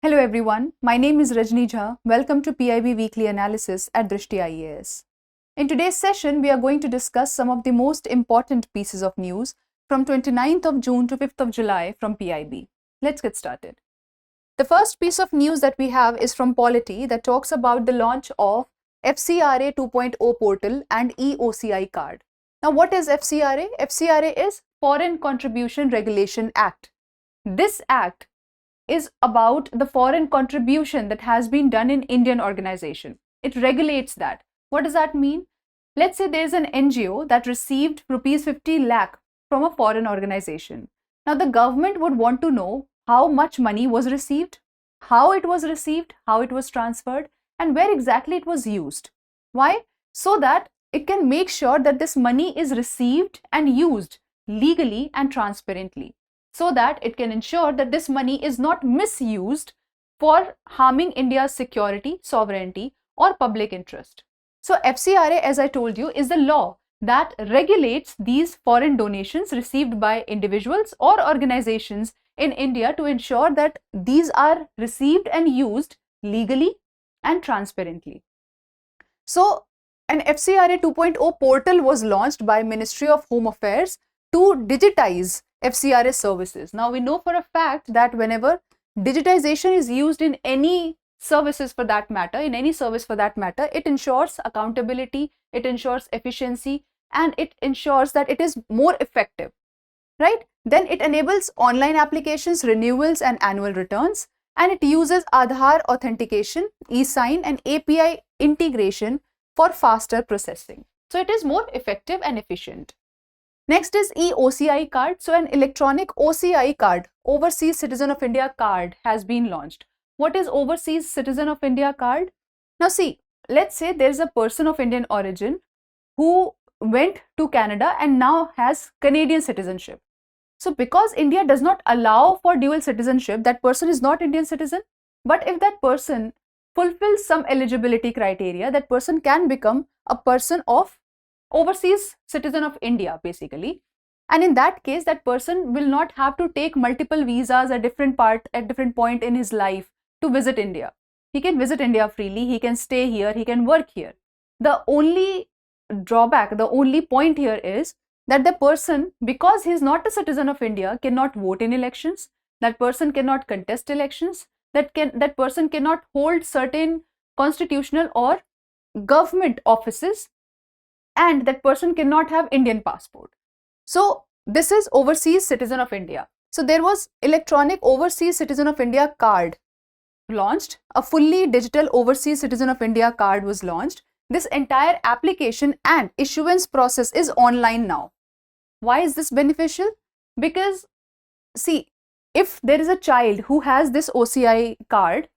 Hello everyone, my name is Rajni Jha. Welcome to PIB Weekly Analysis at Drishti IAS. In today's session, we are going to discuss some of the most important pieces of news from 29th of June to 5th of July from PIB. Let's get started. The first piece of news that we have is from Polity that talks about the launch of FCRA 2.0 portal and e-OCI card. Now what is FCRA? FCRA is Foreign Contribution Regulation Act. This act is about the foreign contribution that has been done in Indian organization. It regulates that. What does that mean? Let's say there is an NGO that received rupees 50 lakh from a foreign organization. Now the government would want to know how much money was received, how it was received, how it was transferred, and where exactly it was used. Why? So that it can make sure that this money is received and used legally and transparently, so that it can ensure that this money is not misused for harming India's security, sovereignty, or public interest. So FCRA, as I told you, is the law that regulates these foreign donations received by individuals or organizations in India to ensure that these are received and used legally and transparently. So an FCRA 2.0 portal was launched by Ministry of Home Affairs to digitize FCRA services. Now we know for a fact that whenever digitization is used in any services for that matter, it ensures accountability, it ensures efficiency, and it ensures that it is more effective, right? Then it enables online applications, renewals, and annual returns, and it uses Aadhaar authentication, e-sign, and API integration for faster processing. So it is more effective and efficient. Next is e-OCI card. So an electronic OCI card, Overseas Citizen of India card, has been launched. What is Overseas Citizen of India card? Now see, let's say there is a person of Indian origin who went to Canada and now has Canadian citizenship. So because India does not allow for dual citizenship, that person is not Indian citizen. But if that person fulfills some eligibility criteria, that person can become a person of Overseas Citizen of India basically, and in that case that person will not have to take multiple visas at different point in his life to visit India. He can visit India freely, he can stay here, he can work here. The only drawback, the only point here is that the person, because he is not a citizen of India, cannot vote in elections, that person cannot contest elections, that person cannot hold certain constitutional or government offices, and that person cannot have Indian passport. So this is Overseas Citizen of India. So there was electronic Overseas Citizen of India card launched. A fully digital Overseas Citizen of India card was launched. This entire application and issuance process is online now. Why is this beneficial? Because see, if there is a child who has this OCI card,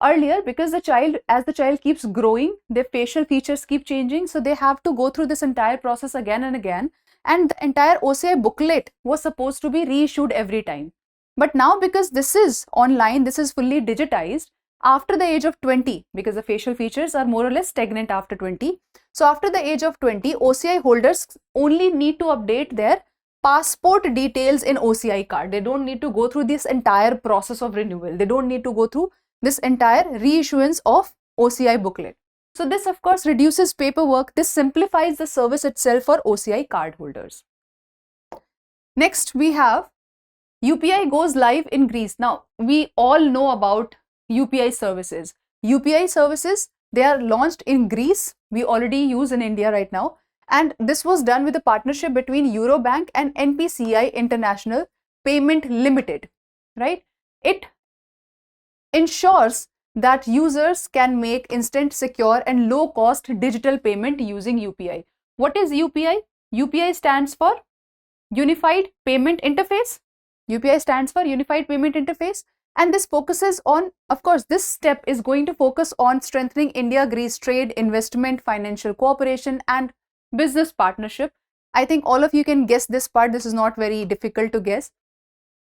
earlier, because as the child keeps growing, their facial features keep changing, so they have to go through this entire process again and again, and the entire OCI booklet was supposed to be reissued every time. But now, because this is online, this is fully digitized, after the age of 20, because the facial features are more or less stagnant after 20, so after the age of 20, OCI holders only need to update their passport details in OCI card. They don't need to go through this entire process of renewal. They don't need to go through this entire reissuance of OCI booklet. So this of course reduces paperwork. This simplifies the service itself for OCI card holders. Next we have UPI goes live in Greece. Now we all know about UPI services. UPI services, they are launched in Greece. We already use in India right now. And this was done with a partnership between Eurobank and NPCI International Payment Limited, right? It ensures that users can make instant, secure, and low-cost digital payment using UPI. What is UPI? UPI stands for Unified Payment Interface. UPI stands for Unified Payment Interface, and this focuses on, of course, this step is going to focus on strengthening India-Greece trade, investment, financial cooperation, and business partnership. I think all of you can guess this part. This is not very difficult to guess.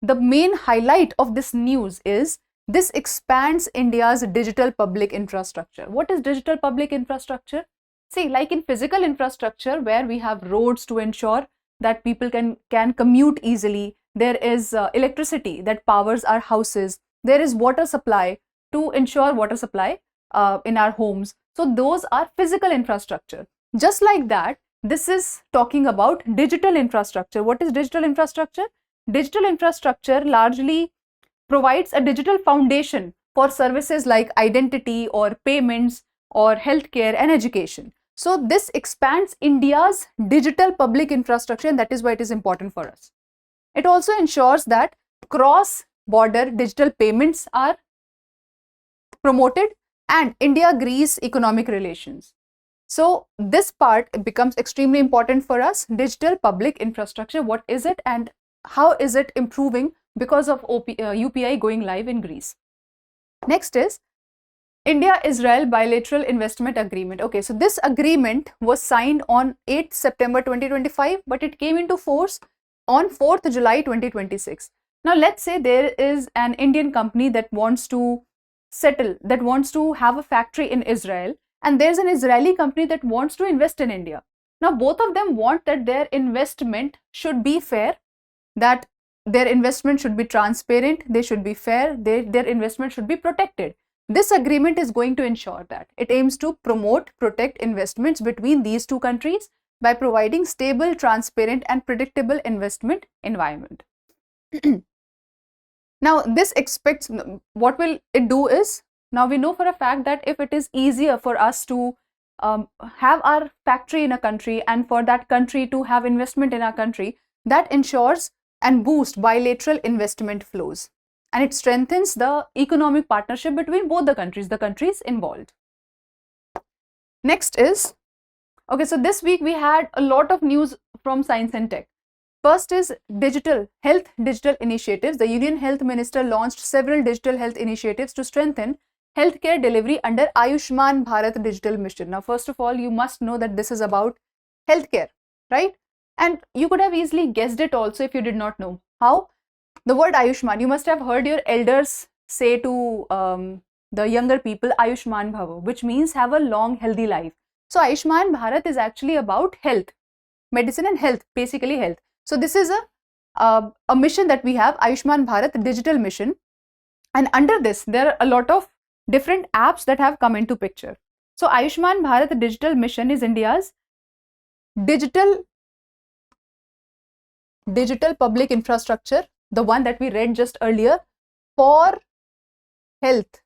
The main highlight of this news is this expands India's digital public infrastructure. What is digital public infrastructure? See, like in physical infrastructure where we have roads to ensure that people can commute easily, there is electricity that powers our houses, there is water supply to ensure water supply in our homes. So those are physical infrastructure. Just like that, this is talking about digital infrastructure. What is digital infrastructure? Digital infrastructure largely provides a digital foundation for services like identity or payments or healthcare and education. So this expands India's digital public infrastructure, and that is why it is important for us. It also ensures that cross-border digital payments are promoted and India-Greece economic relations. So this part becomes extremely important for us. Digital public infrastructure, what is it and how is it improving because of UPI going live in Greece? Next is India-Israel Bilateral Investment Agreement. Okay, so this agreement was signed on 8th September 2025, but it came into force on 4th July 2026. Now let's say there is an Indian company that wants to settle, that wants to have a factory in Israel, and there's an Israeli company that wants to invest in India. Now both of them want that their investment should be fair, that their investment should be transparent, they should be fair, their investment should be protected. This agreement is going to ensure that. It aims to promote, protect investments between these two countries by providing stable, transparent and predictable investment environment. Now this expects, what will it do is, now we know for a fact that if it is easier for us to have our factory in a country and for that country to have investment in our country, that ensures and boosts bilateral investment flows. And it strengthens the economic partnership between both the countries involved. Next is, okay, so this week we had a lot of news from science and tech. First is digital initiatives. The Union Health Minister launched several digital health initiatives to strengthen healthcare delivery under Ayushman Bharat Digital Mission. Now, first of all, you must know that this is about healthcare, right? And you could have easily guessed it also if you did not know. How? The word Ayushman, you must have heard your elders say to the younger people, Ayushman Bhava, which means have a long, healthy life. So Ayushman Bharat is actually about health, medicine and health, basically health. So this is a mission that we have, Ayushman Bharat Digital Mission. And under this, there are a lot of different apps that have come into picture. So Ayushman Bharat Digital Mission is India's digital public infrastructure, the one that we read just earlier, for health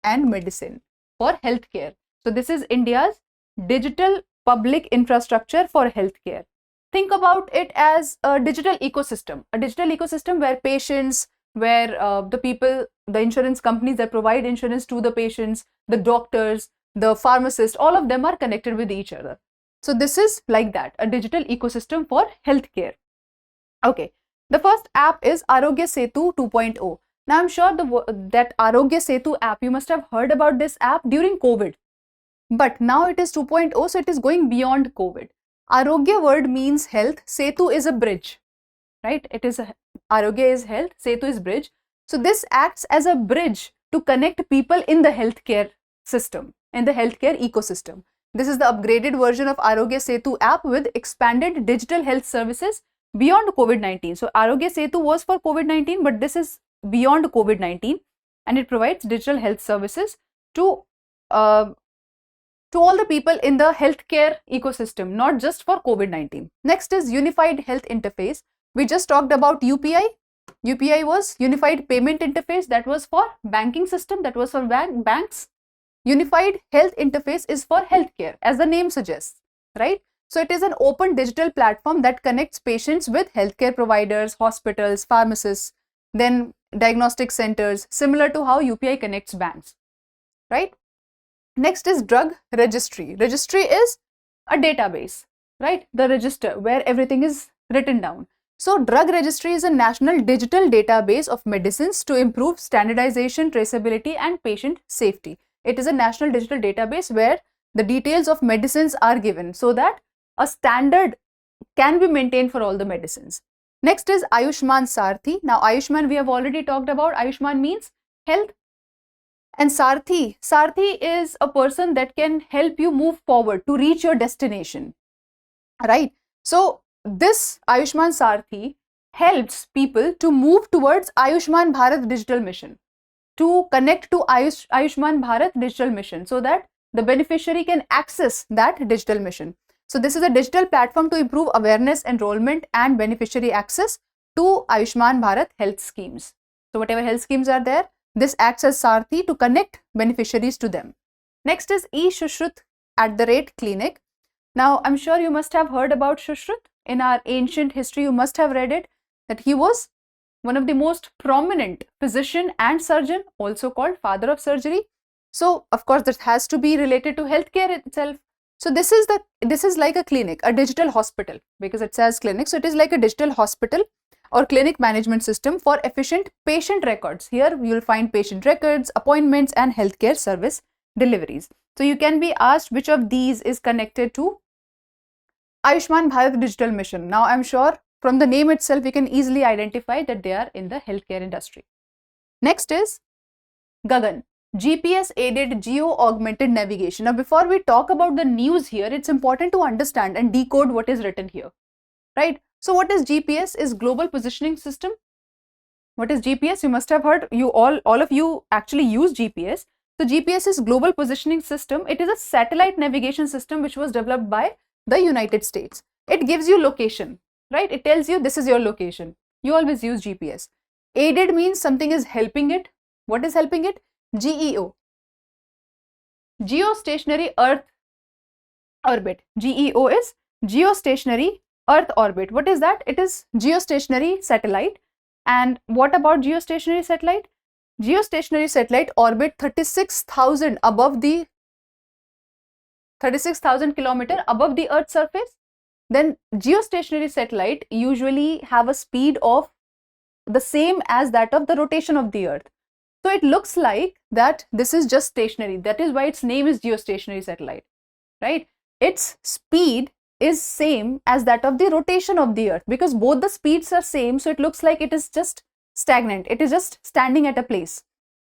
and medicine, for healthcare. So this is India's digital public infrastructure for healthcare. Think about it as a digital ecosystem where patients, where the people, the insurance companies that provide insurance to the patients, the doctors, the pharmacists, all of them are connected with each other. So this is like that, a digital ecosystem for healthcare. Okay, the first app is Aarogya Setu 2.0. Now I'm sure that Aarogya Setu app, you must have heard about this app during COVID. But now it is 2.0, so it is going beyond COVID. Aarogya word means health, Setu is a bridge, right? It is Aarogya is health, Setu is bridge. So this acts as a bridge to connect people in the healthcare system, in the healthcare ecosystem. This is the upgraded version of Aarogya Setu app with expanded digital health services beyond COVID-19. So Aarogya Setu was for COVID-19, but this is beyond COVID-19, and it provides digital health services to all the people in the healthcare ecosystem, not just for COVID-19. Next is Unified Health Interface. We just talked about UPI. UPI was Unified Payment Interface, that was for banking system, that was for banks. Unified Health Interface is for healthcare, as the name suggests, right? So it is an open digital platform that connects patients with healthcare providers, hospitals, pharmacists, then diagnostic centers, similar to how UPI connects banks, right? Next is Drug Registry. Registry is a database, right? The register where everything is written down. So Drug Registry is a national digital database of medicines to improve standardization, traceability and patient safety. It is a national digital database where the details of medicines are given so that a standard can be maintained for all the medicines. Next is Ayushman Sarathi. Now Ayushman we have already talked about. Ayushman means health. And Sarathi is a person that can help you move forward to reach your destination, right? So this Ayushman Sarathi helps people to move towards Ayushman Bharat Digital Mission. to connect to Ayushman Bharat digital mission so that the beneficiary can access that digital mission. So this is a digital platform to improve awareness, enrollment and beneficiary access to Ayushman Bharat health schemes. So whatever health schemes are there, this acts as Sarathi to connect beneficiaries to them. Next is eSushrut @clinic. Now I'm sure you must have heard about Sushrut. In our ancient history, you must have read it, that he was one of the most prominent physician and surgeon, also called father of surgery. So of course this has to be related to healthcare itself. So this is like a clinic, a digital hospital, because it says clinic. So it is like a digital hospital or clinic management system for efficient patient records. Here you will find patient records, appointments and healthcare service deliveries. So you can be asked which of these is connected to Ayushman Bharat digital mission. Now I'm sure from the name itself, we can easily identify that they are in the healthcare industry. Next is GAGAN, GPS aided geo augmented navigation. Now before we talk about the news here, it's important to understand and decode what is written here, right? So what is GPS? Is global positioning system. What is GPS? You must have heard, all of you actually use GPS. So GPS is global positioning system. It is a satellite navigation system which was developed by the United States. It gives you location, right? It tells you this is your location. You always use GPS. Aided means something is helping it. What is helping it? GEO, geostationary Earth orbit. GEO is geostationary Earth orbit. What is that? It is geostationary satellite. And what about geostationary satellite? Geostationary satellite orbit 36,000 above the 36,000 kilometer above the Earth's surface. Then geostationary satellite usually have a speed of the same as that of the rotation of the Earth. So it looks like that this is just stationary. That is why its name is geostationary satellite, right? Its speed is same as that of the rotation of the Earth, because both the speeds are same. So it looks like it is just stagnant. It is just standing at a place.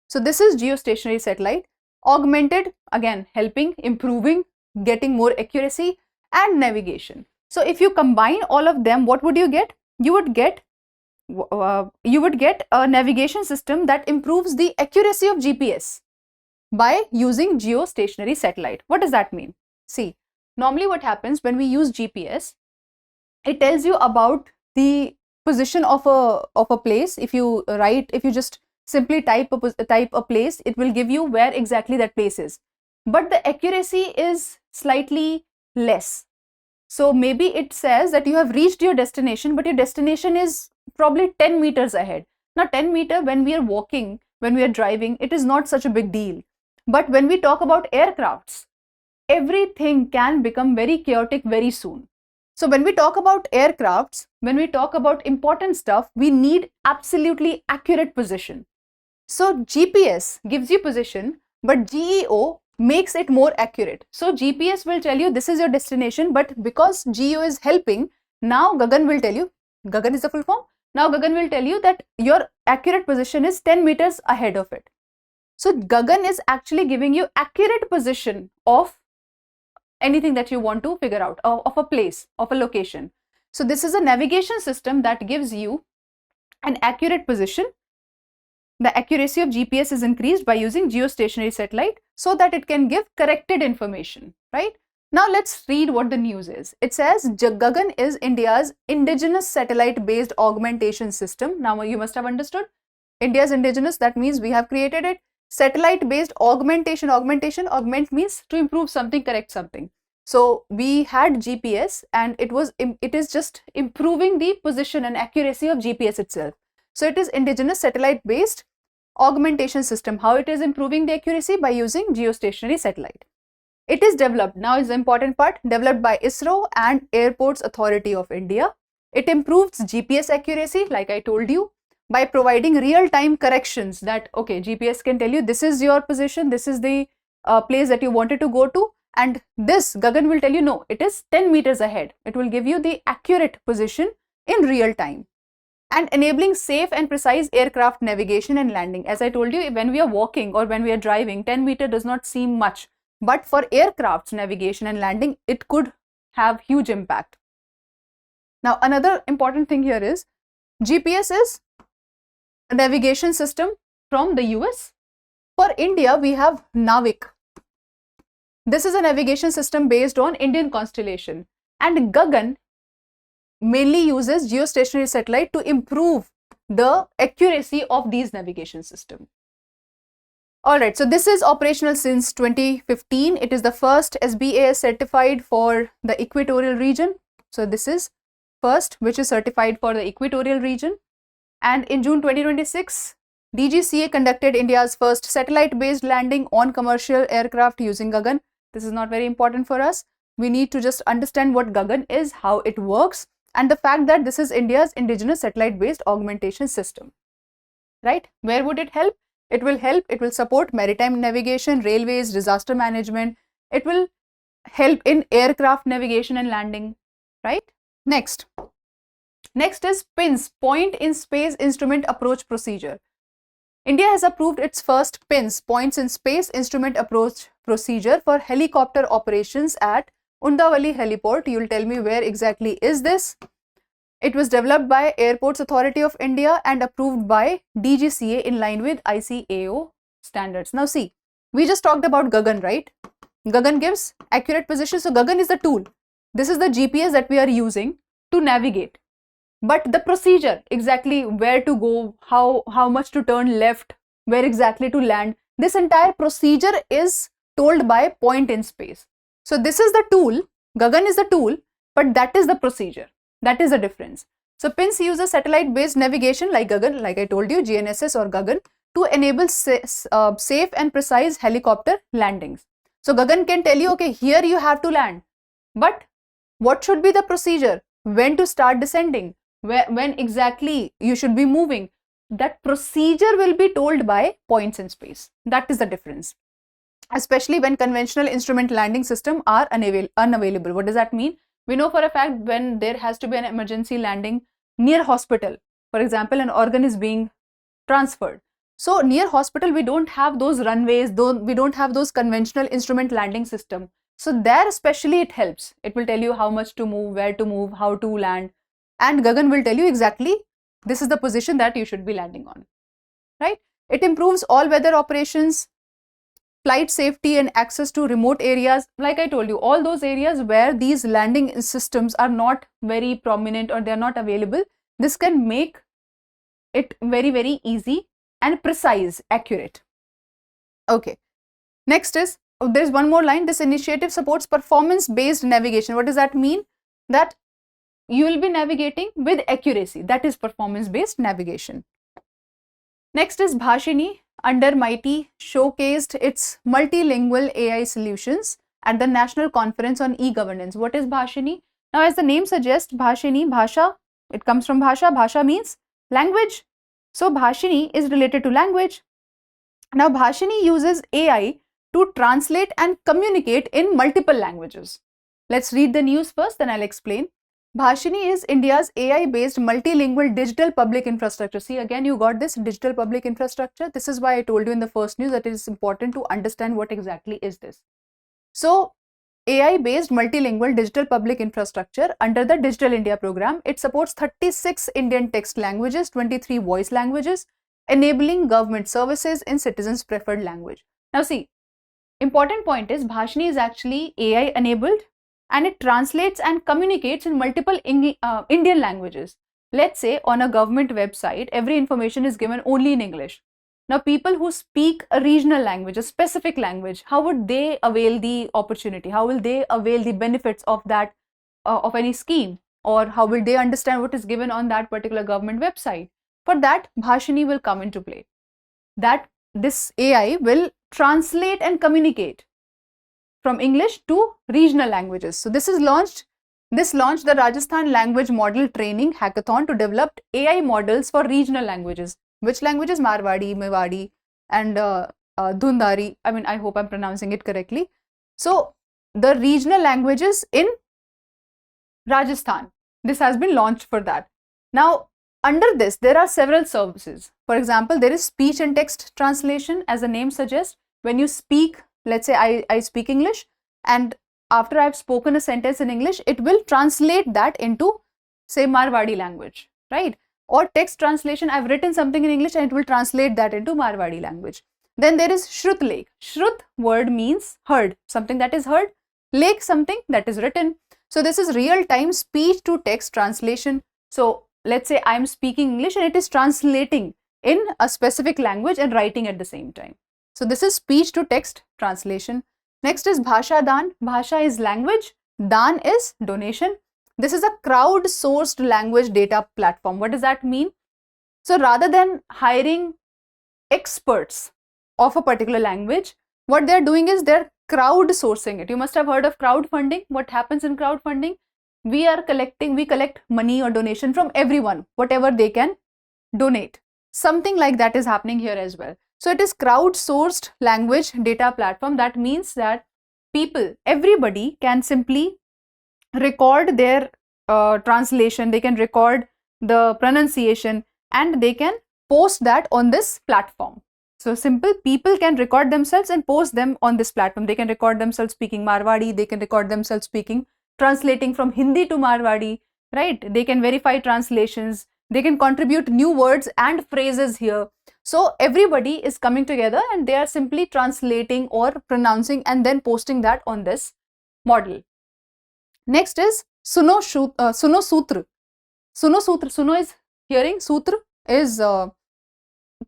So this is geostationary satellite. Augmented, again, helping, improving, getting more accuracy and navigation. So if you combine all of them, what would you get? You would get a navigation system that improves the accuracy of GPS by using geostationary satellite. What does that mean? See, normally what happens when we use GPS, it tells you about the position of a place. If you just simply type a place, it will give you where exactly that place is. But the accuracy is slightly less. So maybe it says that you have reached your destination, but your destination is probably 10 meters ahead. Now 10 meter, when we are walking, when we are driving, it is not such a big deal. But when we talk about aircrafts, everything can become very chaotic very soon. So when we talk about aircrafts, when we talk about important stuff, we need absolutely accurate position. So GPS gives you position, but GEO makes it more accurate. So GPS will tell you this is your destination, but because GEO is helping, now GAGAN will tell you, GAGAN is the full form. Now GAGAN will tell you that your accurate position is 10 meters ahead of it. So GAGAN is actually giving you accurate position of anything that you want to figure out, of a place, of a location. So this is a navigation system that gives you an accurate position. The accuracy of GPS is increased by using geostationary satellite so that it can give corrected information, right? Now let's read what the news is. It says GAGAN is India's indigenous satellite-based augmentation system. Now you must have understood. India's indigenous, that means we have created it. Satellite-based augmentation. Augment means to improve something, correct something. So we had GPS and it is just improving the position and accuracy of GPS itself. So it is indigenous satellite-based augmentation system. How it is improving the accuracy? By using geostationary satellite. It is developed, now is the important part, developed by ISRO and Airports Authority of India. It improves GPS accuracy, like I told you, by providing real-time corrections that, okay, GPS can tell you this is your position, this is the place that you wanted to go to, and this GAGAN will tell you, no, it is 10 meters ahead. It will give you the accurate position in real time. And enabling safe and precise aircraft navigation and landing. As I told you, when we are walking or when we are driving, 10 meters does not seem much. But for aircraft's navigation and landing, it could have huge impact. Now, another important thing here is GPS is a navigation system from the US. For India, we have Navik. This is a navigation system based on Indian constellation, and GAGAN mainly uses geostationary satellite to improve the accuracy of these navigation systems. Alright, so this is operational since 2015. It is the first SBAS certified for the equatorial region. So this is first which is certified for the equatorial region. And in June 2026, DGCA conducted India's first satellite-based landing on commercial aircraft using GAGAN. This is not very important for us. We need to just understand what GAGAN is, how it works, and the fact that this is India's indigenous satellite-based augmentation system. Right? Where would it help? It will support maritime navigation, railways, disaster management. It will help in aircraft navigation and landing, right? Next is PINS, Point in Space Instrument Approach Procedure. India has approved its first PINS, Points in Space Instrument Approach Procedure for helicopter operations at Undavali Heliport. You will tell me where exactly is this. It was developed by Airports Authority of India and approved by DGCA in line with ICAO standards. Now see, we just talked about GAGAN, right? GAGAN gives accurate position. So GAGAN is the tool. This is the GPS that we are using to navigate. But the procedure, exactly where to go, how much to turn left, where exactly to land, this entire procedure is told by point in space. So this is the tool, GAGAN is the tool, but that is the procedure. That is the difference. So PINS uses satellite-based navigation like GAGAN, like I told you, GNSS or GAGAN, to enable safe and precise helicopter landings. So GAGAN can tell you, okay, here you have to land, but what should be the procedure? When to start descending? When exactly you should be moving? That procedure will be told by points in space. That is the difference. Especially when conventional instrument landing systems are unavailable. What does that mean? We know for a fact when there has to be an emergency landing near hospital, for example, an organ is being transferred. So near hospital, we don't have those runways, we don't have those conventional instrument landing system. So there especially it helps. It will tell you how much to move, where to move, how to land. And GAGAN will tell you exactly this is the position that you should be landing on, right? It improves all weather operations, flight safety and access to remote areas. Like I told you, all those areas where these landing systems are not very prominent or they are not available, this can make it very, very easy and precise, accurate. Okay. Next is, there's one more line. This initiative supports performance-based navigation. What does that mean? That you will be navigating with accuracy. That is performance-based navigation. Next is BHASHINI. Under MITI showcased its multilingual AI solutions at the National Conference on E-Governance. What is BHASHINI? Now, as the name suggests, BHASHINI, Bhasha, it comes from Bhasha. Bhasha means language. So, BHASHINI is related to language. Now, BHASHINI uses AI to translate and communicate in multiple languages. Let's read the news first, then I'll explain. BHASHINI is India's AI-based multilingual digital public infrastructure. See, again, you got this digital public infrastructure. This is why I told you in the first news that it is important to understand what exactly is this. So, AI-based multilingual digital public infrastructure under the Digital India program. It supports 36 Indian text languages, 23 voice languages, enabling government services in citizens' preferred language. Now, see, important point is BHASHINI is actually AI enabled, and it translates and communicates in multiple Indian languages. Let's say on a government website, every information is given only in English. Now, people who speak a regional language, a specific language, how would they avail the opportunity? How will they avail the benefits of that, of any scheme? Or how will they understand what is given on that particular government website? For that, BHASHINI will come into play. That this AI will translate and communicate from English to regional languages. So this launched the Rajasthan Language Model Training Hackathon to develop AI models for regional languages. Which languages? Marwadi, Mewadi and Dhundari. I mean, I hope I'm pronouncing it correctly. So the regional languages in Rajasthan, this has been launched for that. Now, under this, there are several services. For example, there is speech and text translation, as the name suggests. When you speak, let's say I speak English, and after I've spoken a sentence in English, it will translate that into, say, Marwadi language, right? or text translation. I've written something in English and it will translate that into Marwadi language. Then there is Shrut Lekh. Shrut word means heard, something that is heard. Lekh, something that is written. So this is real-time speech to text translation. So let's say I'm speaking English and it is translating in a specific language and writing at the same time. So this is speech to text translation. Next is Bhasha Dan. Bhasha is language. Dan is donation. This is a crowd-sourced language data platform. What does that mean? So rather than hiring experts of a particular language, what they're doing is they're crowdsourcing it. You must have heard of crowdfunding. What happens in crowdfunding? We collect money or donation from everyone, whatever they can donate. Something like that is happening here as well. So it is crowdsourced language data platform. That means that everybody can simply record their translation, they can record the pronunciation, and they can post that on this platform. So simple, people can record themselves and post them on this platform. They can record themselves speaking Marwadi, they can record themselves translating from Hindi to Marwadi, right? They can verify translations, they can contribute new words and phrases here. So everybody is coming together and they are simply translating or pronouncing and then posting that on this model. Next is Suno Sutra. Suno is hearing, Sutra is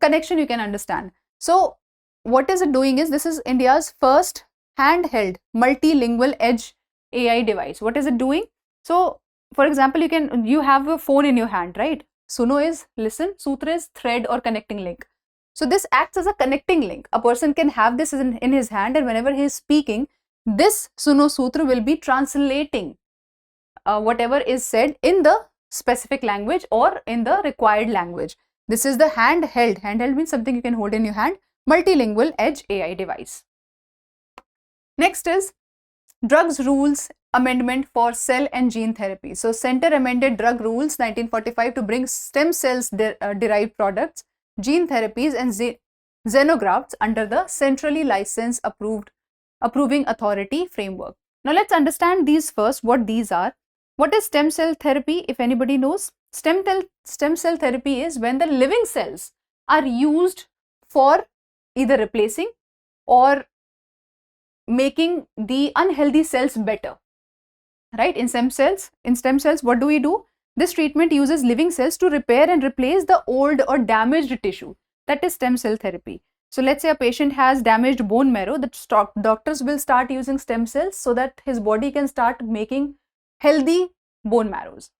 connection, you can understand. So what is it doing is, this is India's first handheld multilingual edge AI device. What is it doing? So for example, you have a phone in your hand, right? Suno is listen, Sutra is thread or connecting link. So this acts as a connecting link. A person can have this in his hand, and whenever he is speaking, this Suno Sutra will be translating whatever is said in the specific language or in the required language. This is the handheld. Handheld means something you can hold in your hand. Multilingual edge AI device. Next is Drugs Rules Amendment for Cell and Gene Therapy. So Center amended Drug Rules 1945 to bring stem cells derived products, gene therapies and xenografts under the centrally licensed approving authority framework. Now let's understand these first, what these are. What is stem cell therapy, if anybody knows? Stem cell therapy is when the living cells are used for either replacing or making the unhealthy cells better, right? In stem cells, what do we do? This treatment uses living cells to repair and replace the old or damaged tissue. That is stem cell therapy. So let's say a patient has damaged bone marrow, the doctors will start using stem cells so that his body can start making healthy bone marrows.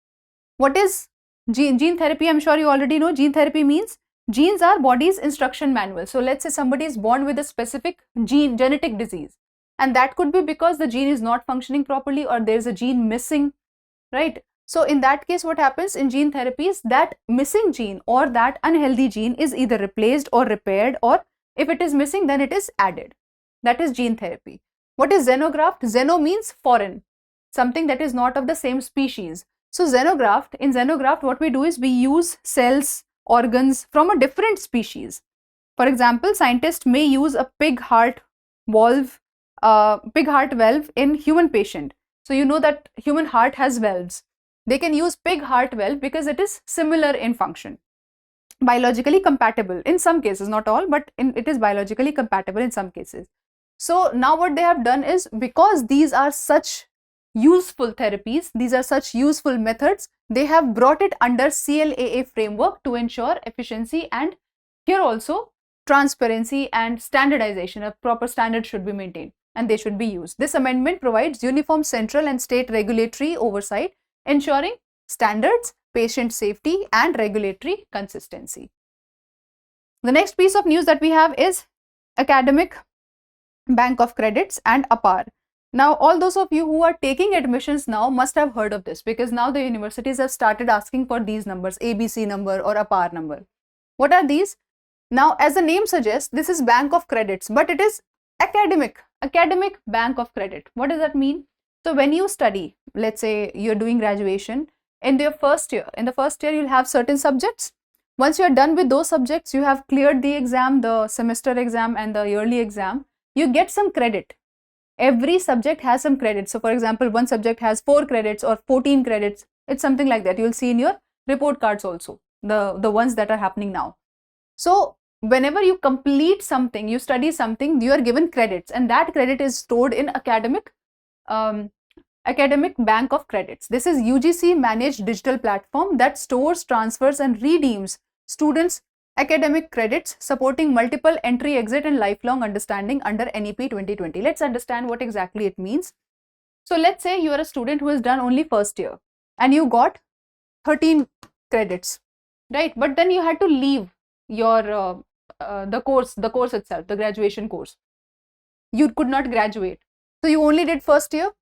What is gene therapy? I'm sure you already know. Gene therapy means genes are body's instruction manual. So let's say somebody is born with a specific genetic disease, and that could be because the gene is not functioning properly or there's a gene missing, right? So in that case, what happens in gene therapies, that missing gene or that unhealthy gene is either replaced or repaired, or if it is missing, then it is added. That is gene therapy. What is xenograft? Xeno means foreign, something that is not of the same species. So in xenograft, what we do is we use cells, organs from a different species. For example, scientists may use a pig heart valve in human patient. So you know that human heart has valves. They can use pig heart valve because it is similar in function, biologically compatible in some cases, not all, but it is biologically compatible in some cases. So now what they have done is, because these are such useful therapies, these are such useful methods, they have brought it under CLAA framework to ensure efficiency, and here also transparency and standardization. A proper standard should be maintained and they should be used. This amendment provides uniform central and state regulatory oversight, ensuring standards, patient safety and regulatory consistency. The next piece of news that we have is Academic Bank of Credits and APAAR. Now, all those of you who are taking admissions now must have heard of this, because now the universities have started asking for these numbers, ABC number or APAAR number. What are these? Now, as the name suggests, this is Bank of Credits, but it is academic Bank of Credit. What does that mean? So when you study, let's say you're doing graduation, in the first year you'll have certain subjects. Once you're done with those subjects, you have cleared the exam, the semester exam and the yearly exam, you get some credit. Every subject has some credit. So for example, one subject has 4 credits or 14 credits. It's something like that. You'll see in your report cards also. the ones that are happening now. So whenever you complete something, you study something, you are given credits, and that credit is stored in academic bank of credits. This is UGC managed digital platform that stores, transfers and redeems students' academic credits, supporting multiple entry, exit and lifelong understanding under NEP 2020. Let's understand what exactly it means. So let's say you are a student who has done only first year and you got 13 credits, right? But then you had to leave your the course itself, the graduation course. You could not graduate. So you only did first year.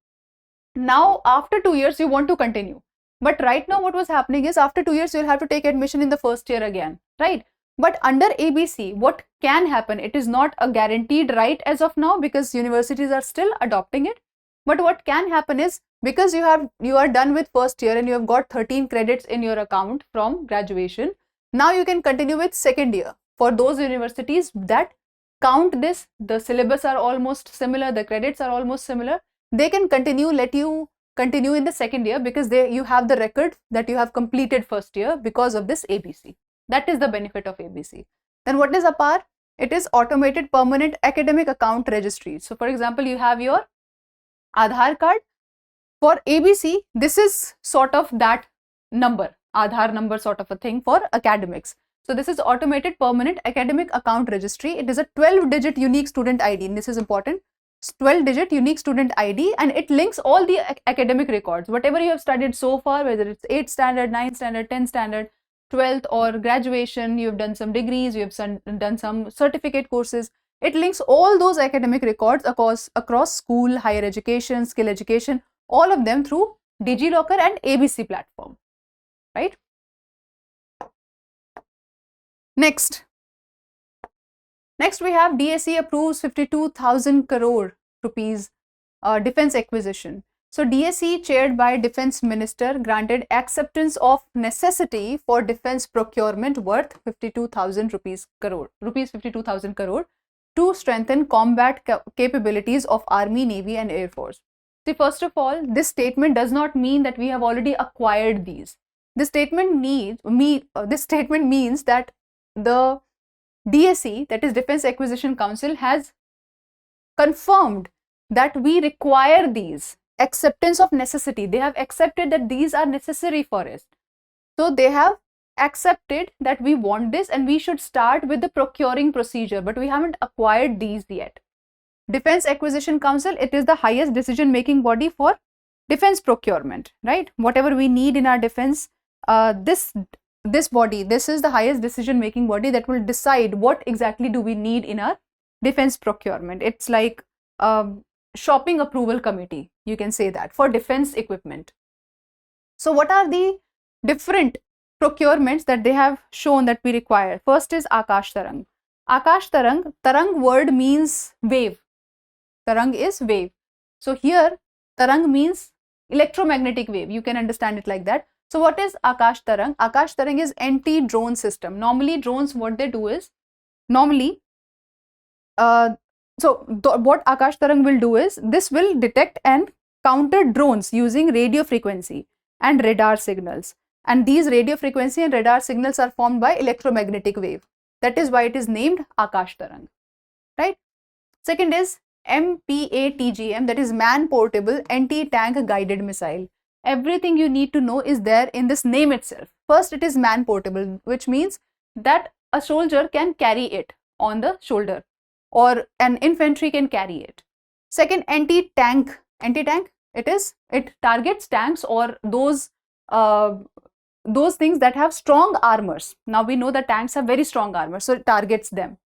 Now after 2 years you want to continue. But right now what was happening is after 2 years you'll have to take admission in the first year again, right? But under ABC, what can happen, it is not a guaranteed right as of now because universities are still adopting it. But what can happen is, because you are done with first year and you have got 13 credits in your account from graduation, now you can continue with second year. For those universities that count this, the syllabus are almost similar, the credits are almost similar, they can let you continue in the second year because you have the record that you have completed first year because of this ABC. That is the benefit of ABC. Then what is APAAR? It is Automated Permanent Academic Account Registry. So for example, you have your Aadhaar card. For ABC, this is sort of that number, Aadhaar number sort of a thing for academics. So this is Automated Permanent Academic Account Registry. It is a 12-digit unique student ID, and this is important. 12-digit unique student ID, and it links all the academic records, whatever you have studied so far, whether it's 8th standard, 9th standard, 10th standard, 12th or graduation, you have done some degrees, you have done some certificate courses. It links all those academic records across school, higher education, skill education, all of them through DigiLocker and ABC platform, right? Next we have DSE approves 52,000 crore rupees defense acquisition. So DSE, chaired by Defense Minister, granted acceptance of necessity for defense procurement worth 52,000 crore to strengthen combat capabilities of Army, Navy and Air Force. See, first of all, this statement does not mean that we have already acquired these. This statement means that the DSE, that is Defense Acquisition Council, has confirmed that we require these. Acceptance of necessity. They have accepted that these are necessary for us. So they have accepted that we want this and we should start with the procuring procedure, but we haven't acquired these yet. Defense Acquisition Council, it is the highest decision-making body for defense procurement, right? Whatever we need in our defense, this body, this is the highest decision-making body that will decide what exactly do we need in our defense procurement. It's like shopping approval committee, you can say that, for defense equipment. So what are the different procurements that they have shown that we require? First is Akash Tarang. Akash Tarang, Tarang word means wave. Tarang is wave. So here Tarang means electromagnetic wave. You can understand it like that. So what is Akash Tarang? Akash Tarang is anti-drone system. Normally drones, what they do is, what Akash Tarang will do is, this will detect and counter drones using radio frequency and radar signals. And these radio frequency and radar signals are formed by electromagnetic wave. That is why it is named Akash Tarang, right? Second is MPATGM, that is Man Portable Anti-Tank Guided Missile. Everything you need to know is there in this name itself. First, it is man portable, which means that a soldier can carry it on the shoulder or an infantry can carry it. Second, anti-tank. Anti-tank, it targets tanks or those things that have strong armors. Now we know that tanks have very strong armor, so it targets them.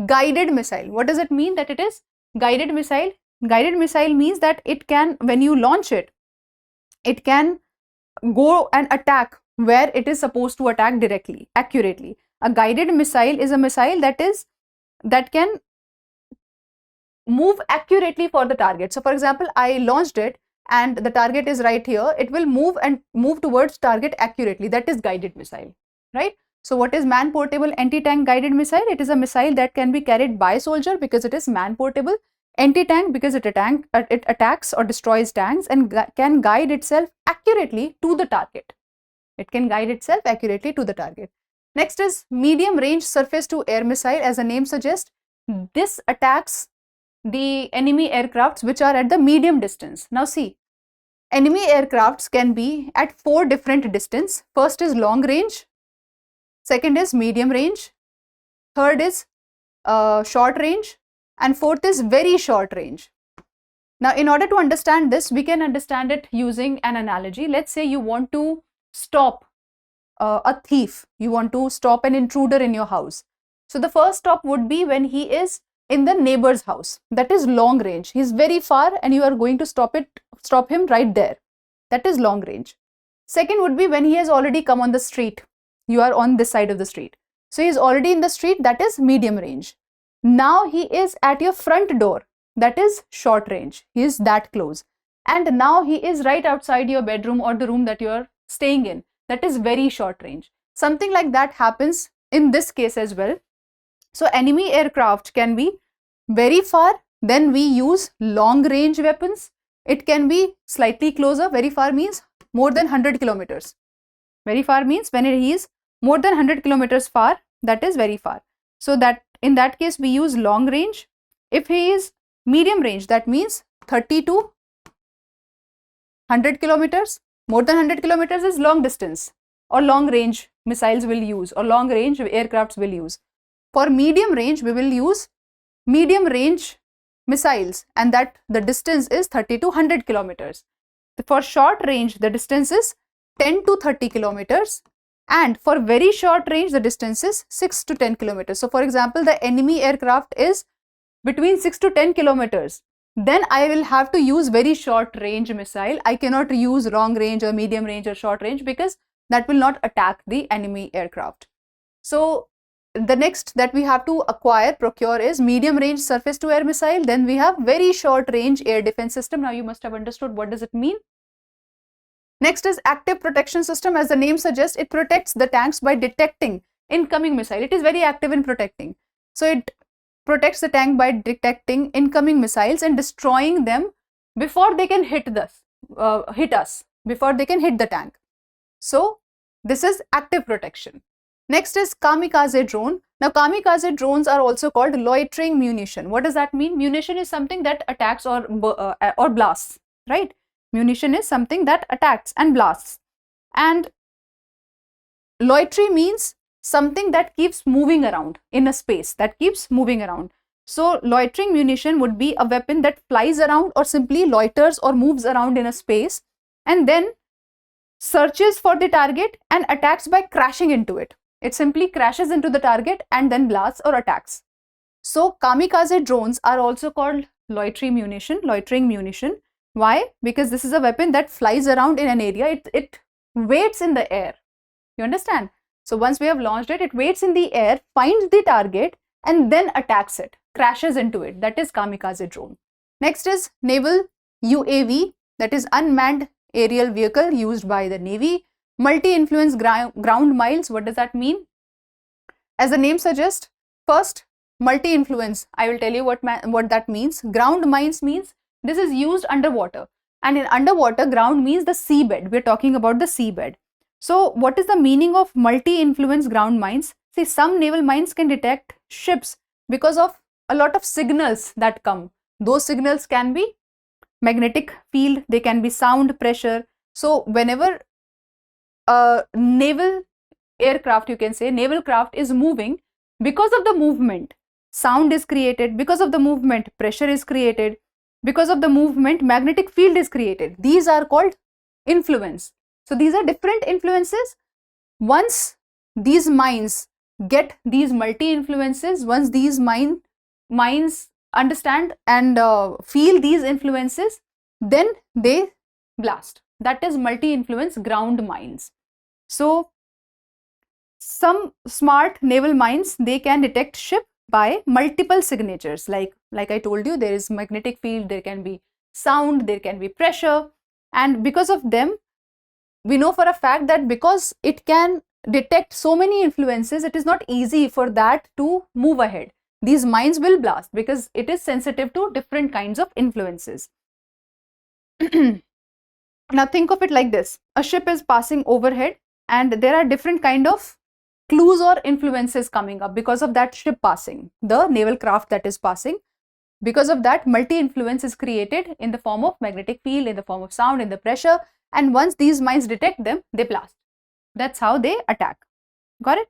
Guided missile. What does it mean that it is guided missile? Guided missile means that it can, when you launch it, it can go and attack where it is supposed to attack directly, accurately. A guided missile is a missile that can move accurately for the target. So for example, I launched it and the target is right here. It will move towards target accurately. That is guided missile, right? So what is man portable anti-tank guided missile? It is a missile that can be carried by soldier because it is man portable. Anti-tank because it attacks or destroys tanks and can guide itself accurately to the target. It can guide itself accurately to the target. Next is medium range surface to air missile. As the name suggests, this attacks the enemy aircrafts which are at the medium distance. Now see, enemy aircrafts can be at 4 different distance. First is long range, second is medium range, third is short range, and fourth is very short range. Now, in order to understand this, we can understand it using an analogy. Let's say you want to stop a thief, you want to stop an intruder in your house. So the first stop would be when he is in the neighbor's house. That is long range. He is very far and you are going to stop him right there. That is long range. Second would be when he has already come on the street. You are on this side of the street. So he is already in the street. That is medium range. Now he is at your front door. That is short range. He is that close. And now he is right outside your bedroom or the room that you are staying in. That is very short range. Something like that happens in this case as well. So enemy aircraft can be very far. Then we use long range weapons. It can be slightly closer. Very far means more than 100 kilometers. Very far means when he is more than 100 kilometers far, that is very far. So that in that case we use long range. If he is medium range, that means 30 to 100 kilometers. More than 100 kilometers is long distance or long range missiles will use or long range aircrafts will use. For medium range, we will use medium range missiles and that the distance is 30 to 100 kilometers. For short range, the distance is 10 to 30 kilometers. And for very short range, the distance is 6 to 10 kilometers. So for example, the enemy aircraft is between 6 to 10 kilometers. Then I will have to use very short range missile. I cannot use long range or medium range or short range because that will not attack the enemy aircraft. So the next that we have to procure is medium range surface to air missile. Then we have very short range air defense system. Now you must have understood what does it mean. Next is active protection system. As the name suggests, it protects the tanks by detecting incoming missile. It is very active in protecting. So it protects the tank by detecting incoming missiles and destroying them before they can hit us, before they can hit the tank. So this is active protection. Next is kamikaze drone. Now kamikaze drones are also called loitering munition. What does that mean? Munition is something that attacks or blasts, right? Munition is something that attacks and blasts. And loitering means something that keeps moving around in a space, that keeps moving around. So loitering munition would be a weapon that flies around or simply loiters or moves around in a space and then searches for the target and attacks by crashing into it. It simply crashes into the target and then blasts or attacks. So kamikaze drones are also called loitering munition. Why? Because this is a weapon that flies around in an area. It waits in the air. You understand? So once we have launched it, it waits in the air, finds the target and then attacks it, crashes into it. That is kamikaze drone. Next is naval UAV, that is unmanned aerial vehicle used by the Navy. Multi-influence ground miles. What does that mean? As the name suggests, first multi-influence. I will tell you what that means. Ground mines means this is used underwater, and in underwater, ground means the seabed. We are talking about the seabed. So what is the meaning of multi-influence ground mines? See, some naval mines can detect ships because of a lot of signals that come. Those signals can be magnetic field, they can be sound, pressure. So whenever a naval aircraft, you can say naval craft is moving, because of the movement, sound is created. Because of the movement, pressure is created. Because of the movement, magnetic field is created. These are called influence. So these are different influences. Once these mines get these multi-influences, once these mines understand and feel these influences, then they blast. That is multi-influence ground mines. So some smart naval mines, they can detect ship by multiple signatures. Like I told you, there is magnetic field, there can be sound, there can be pressure, and because of them, we know for a fact that because it can detect so many influences, it is not easy for that to move ahead. These mines will blast because it is sensitive to different kinds of influences. Now think of it like this. A ship is passing overhead and there are different kind of clues or influences coming up because of that ship passing, the naval craft that is passing. Because of that, multi-influence is created in the form of magnetic field, in the form of sound, in the pressure, and once these mines detect them, they blast. That's how they attack. Got it?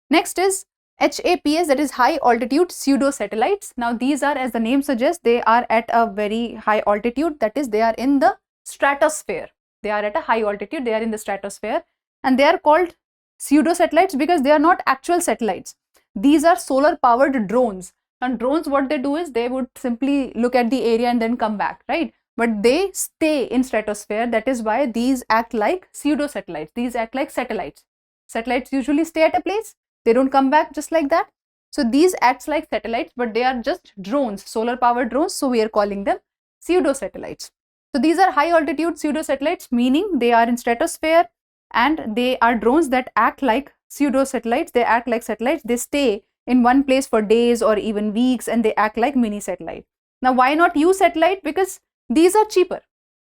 Next is HAPS, that is high altitude pseudo satellites. Now these are, as the name suggests, they are at a very high altitude, that is they are in the stratosphere. They are at a high altitude, they are in the stratosphere, and they are called pseudo satellites because they are not actual satellites. These are solar powered drones. And drones, what they do is they would simply look at the area and then come back, right? But they stay in stratosphere. That is why these act like pseudo satellites. These act like satellites. Satellites usually stay at a place. They don't come back just like that. So these acts like satellites, but they are just drones, solar powered drones. So we are calling them pseudo satellites. So these are high altitude pseudo satellites, meaning they are in stratosphere and they are drones that act like pseudo satellites. They act like satellites. They stay in one place for days or even weeks, and they act like mini satellite. Now, why not use satellite? Because these are cheaper,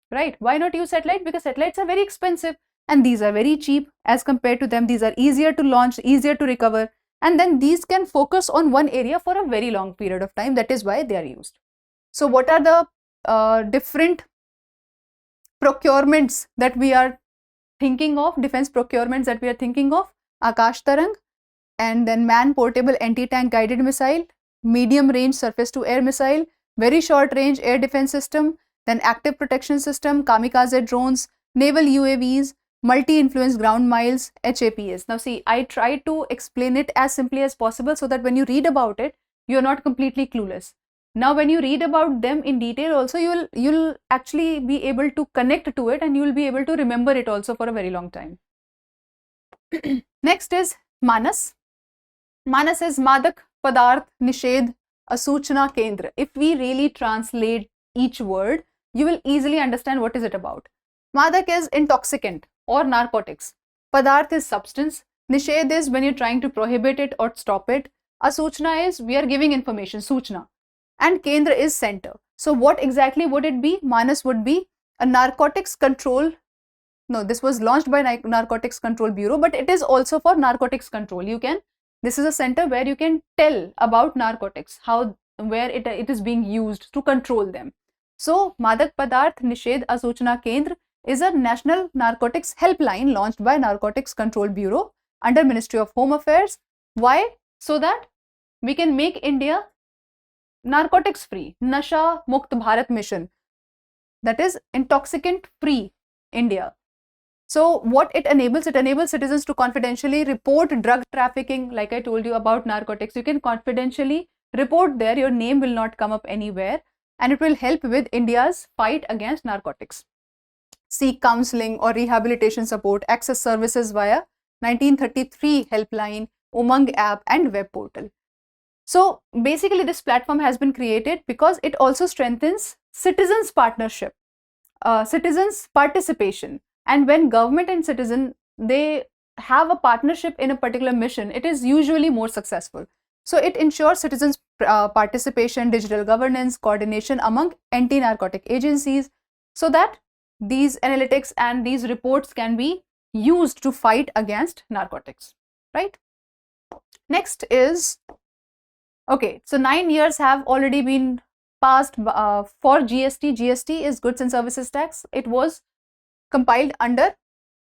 right? Why not use satellite? Because satellites are very expensive and these are very cheap as compared to them. These are easier to launch, easier to recover, and then these can focus on one area for a very long period of time. That is why they are used. So what are the different procurements that we are thinking of, defense procurements that we are thinking of? Akash Tarang, and then man-portable anti-tank guided missile, medium-range surface-to-air missile, very short-range air defense system, then active protection system, kamikaze drones, naval UAVs, multi-influence ground miles, HAPS. Now see, I try to explain it as simply as possible so that when you read about it, you're not completely clueless. Now when you read about them in detail also, you'll actually be able to connect to it and you will be able to remember it also for a very long time. Next is Manas. Manas is Madak Padarth Nishedh Asuchna Kendra. If we really translate each word, you will easily understand what is it about. Madak is intoxicant or narcotics. Padarth is substance. Nishedh is when you're trying to prohibit it or stop it. Asuchna is we are giving information, Suchna. And Kendra is center. So what exactly would it be? Manas would be a narcotics control. No, this was launched by Narcotics Control Bureau, but it is also for narcotics control. This is a center where you can tell about narcotics, where it is being used to control them. So, Madak Padarth Nishedh Asuchna Kendra is a national narcotics helpline launched by Narcotics Control Bureau under Ministry of Home Affairs. Why? So that we can make India narcotics free, Nasha Mukt Bharat mission, that is intoxicant free India. So what it enables citizens to confidentially report drug trafficking. Like I told you about narcotics, you can confidentially report there, your name will not come up anywhere, and it will help with India's fight against narcotics. Seek counseling or rehabilitation support, access services via 1933 helpline, Umang app and web portal. So basically this platform has been created because it also strengthens citizens partnership, citizens participation. And when government and citizen, they have a partnership in a particular mission, it is usually more successful. So it ensures citizens participation, digital governance, coordination among anti-narcotic agencies, so that these analytics and these reports can be used to fight against narcotics, right? Next is, okay, so 9 years have already been passed for GST. GST is Goods and Services Tax. It was compiled under,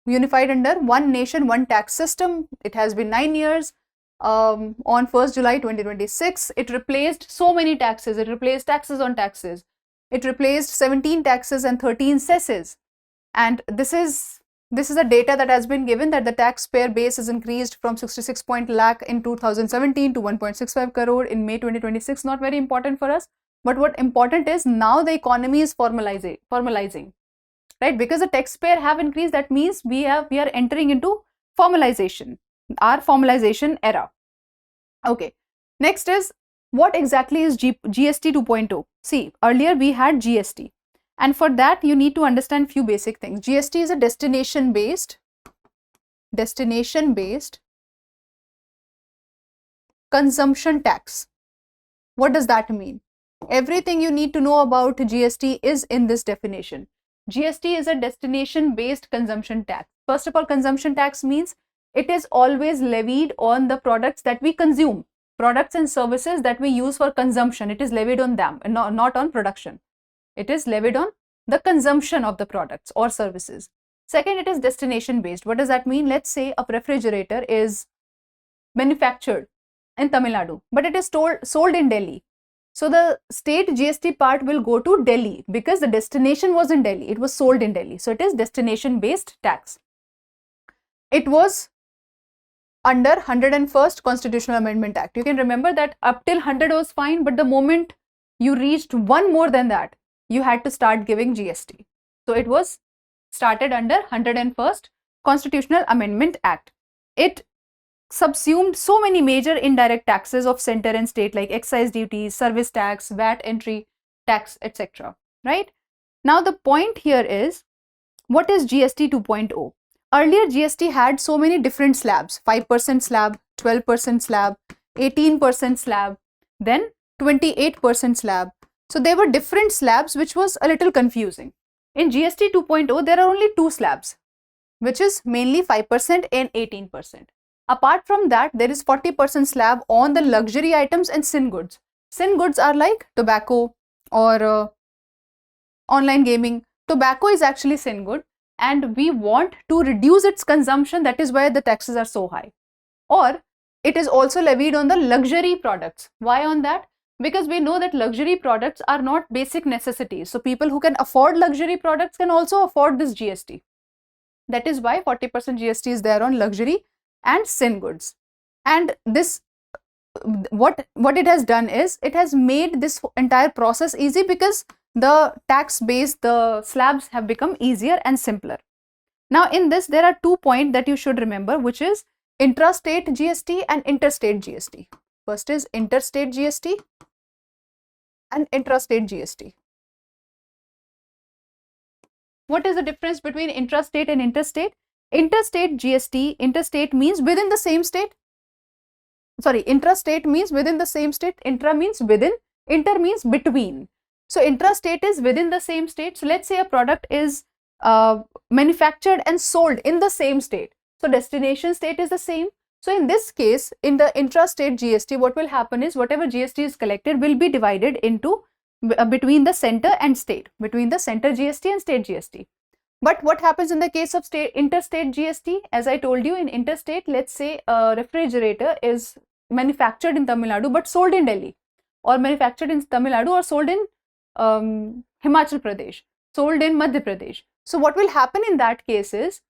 unified under one nation, one tax system. It has been 9 years. On 1st July 2026, it replaced so many taxes. It replaced taxes on taxes. It replaced 17 taxes and 13 cesses. And this is the data that has been given, that the taxpayer base is increased from 66 lakh in 2017 to 1.65 crore in May 2026. Not very important for us. But what important is, now the economy is formalizing. Right, because the taxpayer have increased, that means we are entering into formalization, our formalization era. Okay, next is, what exactly is GST 2.0? See, earlier we had GST, and for that you need to understand few basic things. GST is a destination based consumption tax. What does that mean? Everything you need to know about GST is in this definition. GST is a destination-based consumption tax. First of all, consumption tax means it is always levied on the products that we consume, products and services that we use for consumption. It is levied on them, not on production. It is levied on the consumption of the products or services. Second, it is destination based. What does that mean? Let's say a refrigerator is manufactured in Tamil Nadu, but it is sold in Delhi. So the state GST part will go to Delhi because the destination was in Delhi. It was sold in Delhi. So it is destination based tax. It was under 101st Constitutional Amendment Act. You can remember that up till 100 was fine, but the moment you reached one more than that, you had to start giving GST. So it was started under 101st Constitutional Amendment Act. It subsumed so many major indirect taxes of center and state like excise duties, service tax, VAT entry tax, etc. Right? Now the point here is, what is GST 2.0? Earlier GST had so many different slabs, 5% slab, 12% slab, 18% slab, then 28% slab. So there were different slabs which was a little confusing. In GST 2.0 there are only two slabs, which is mainly 5% and 18%. Apart from that, there is 40% slab on the luxury items and sin goods. Sin goods are like tobacco or online gaming. Tobacco is actually sin good, and we want to reduce its consumption. That is why the taxes are so high. Or it is also levied on the luxury products. Why on that? Because we know that luxury products are not basic necessities. So people who can afford luxury products can also afford this GST. That is why 40% GST is there on luxury and sin goods. And this, what it has done is, it has made this entire process easy because the tax base, the slabs have become easier and simpler. Now in this there are 2 points that you should remember, which is intrastate GST and interstate GST. First is interstate GST and intrastate GST. What is the difference between intrastate and interstate? Interstate GST, interstate means within the same state. Sorry, intrastate means within the same state. Intra means within, inter means between. So intrastate is within the same state. So let's say a product is manufactured and sold in the same state. So destination state is the same. So in this case, in the intrastate GST, what will happen is whatever GST is collected will be divided into between the center and state, between the center GST and state GST. But what happens in the case of interstate GST? As I told you, in interstate, let's say a refrigerator is manufactured in Tamil Nadu but sold in Delhi, or manufactured in Tamil Nadu or sold in Himachal Pradesh, sold in Madhya Pradesh. So what will happen in that case is,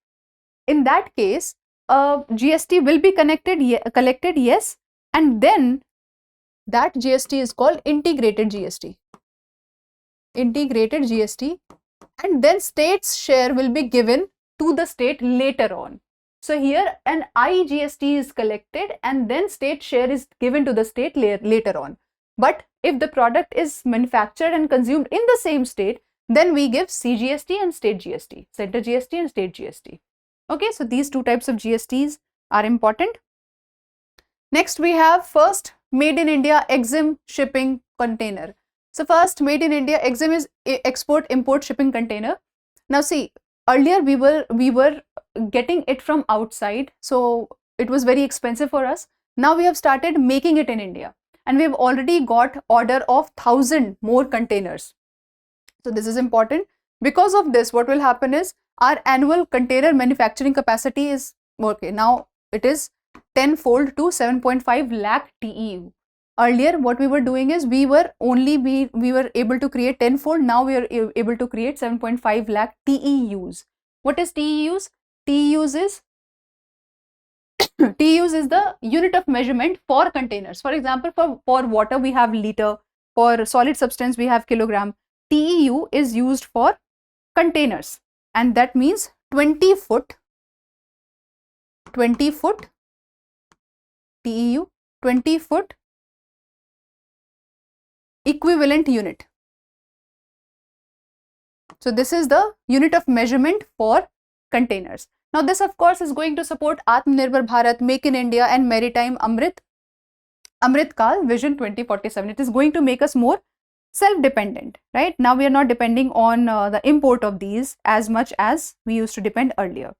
in that case, GST will be collected, yes, and then that GST is called integrated GST. Integrated GST. And then state's share will be given to the state later on. So here an IGST is collected and then state share is given to the state later on. But if the product is manufactured and consumed in the same state, then we give CGST and state GST, center GST and state GST. Okay, so these two types of GSTs are important. Next we have first Made in India EXIM shipping container. So first, Made in India EXIM is export import shipping container. Now see, earlier we were getting it from outside, so it was very expensive for us. Now we have started making it in India, and we have already got order of 1,000 more containers. So this is important. Because of this, what will happen is our annual container manufacturing capacity is okay. Now it is 10-fold to 7.5 lakh TEU. Earlier, what we were doing is we were able to create 10-fold. Now we are able to create 7.5 lakh TEUs. What is TEUs? TEUs is the unit of measurement for containers. For example, for water we have liter, for solid substance we have kilogram. TEU is used for containers, and that means 20 foot TEU, 20 foot equivalent unit. So this is the unit of measurement for containers. Now this of course is going to support Atmanirbhar Bharat, Make in India and Maritime Amrit Kal Vision 2047. It is going to make us more self-dependent, right? Now we are not depending on the import of these as much as we used to depend earlier.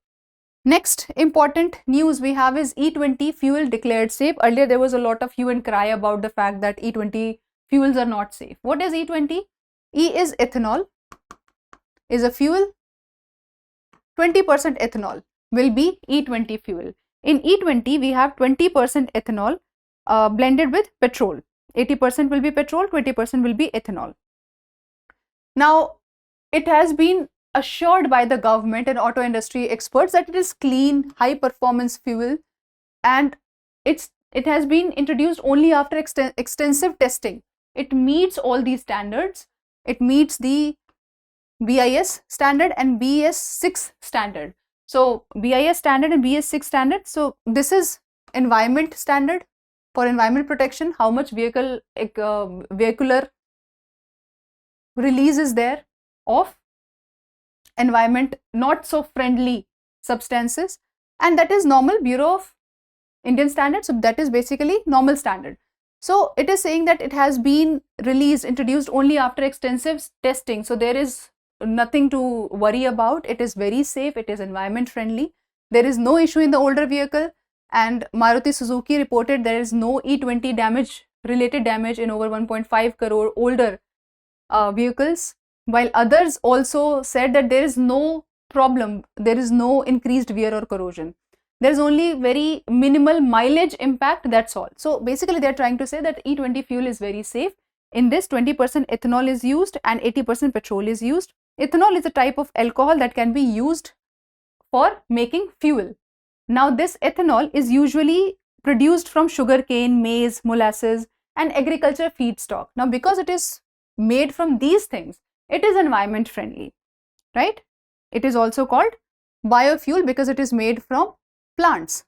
Next important news we have is E20 fuel declared safe. Earlier there was a lot of hue and cry about the fact that E20 fuels are not safe. What is E20? E is ethanol, is a fuel. 20% ethanol will be E20 fuel. In E20 we have 20% ethanol blended with petrol. 80% will be petrol, 20% will be ethanol. Now it has been assured by the government and auto industry experts that it is clean, high performance fuel, and it has been introduced only after extensive testing. It meets all these standards. It meets the BIS standard and BS6 standard. So BIS standard and BS6 standard. So this is environment standard for environment protection, how much vehicular release is there of environment not so friendly substances, and that is normal Bureau of Indian Standards. So that is basically normal standard. So it is saying that it has been introduced only after extensive testing. So there is nothing to worry about. It is very safe. It is environment friendly. There is no issue in the older vehicle, and Maruti Suzuki reported there is no E20 related damage in over 1.5 crore older vehicles, while others also said that there is no problem, there is no increased wear or corrosion. There is only very minimal mileage impact, that's all. So basically they are trying to say that E20 fuel is very safe. In this 20% ethanol is used and 80% petrol is used. Ethanol is a type of alcohol that can be used for making fuel. Now this ethanol is usually produced from sugarcane, maize, molasses and agriculture feedstock. Now because it is made from these things, it is environment friendly, right? It is also called biofuel because it is made from plants.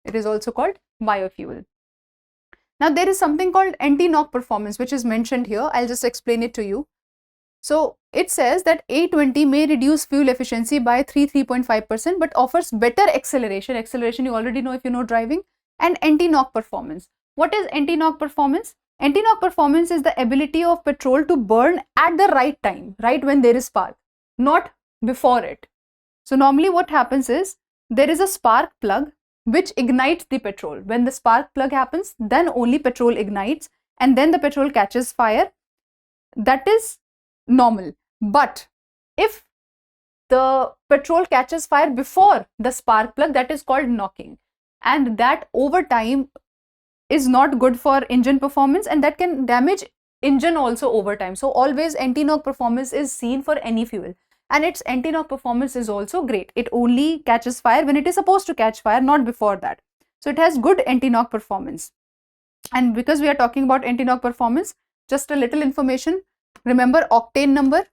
It is also called biofuel. Now there is something called anti-knock performance which is mentioned here. I'll just explain it to you. So it says that E20 may reduce fuel efficiency by 3.5% but offers better acceleration. Acceleration you already know if you know driving, and anti-knock performance. What is anti-knock performance? Anti-knock performance is the ability of petrol to burn at the right time, right when there is spark, not before it. So normally what happens is there is a spark plug which ignites the petrol. When the spark plug happens, then only petrol ignites and then the petrol catches fire. That is normal. But if the petrol catches fire before the spark plug, that is called knocking, and that over time is not good for engine performance and that can damage engine also over time. So always anti-knock performance is seen for any fuel, and its anti-knock performance is also great. It only catches fire when it is supposed to catch fire, not before that. So it has good anti-knock performance. And because we are talking about anti-knock performance, just a little information. Remember octane number.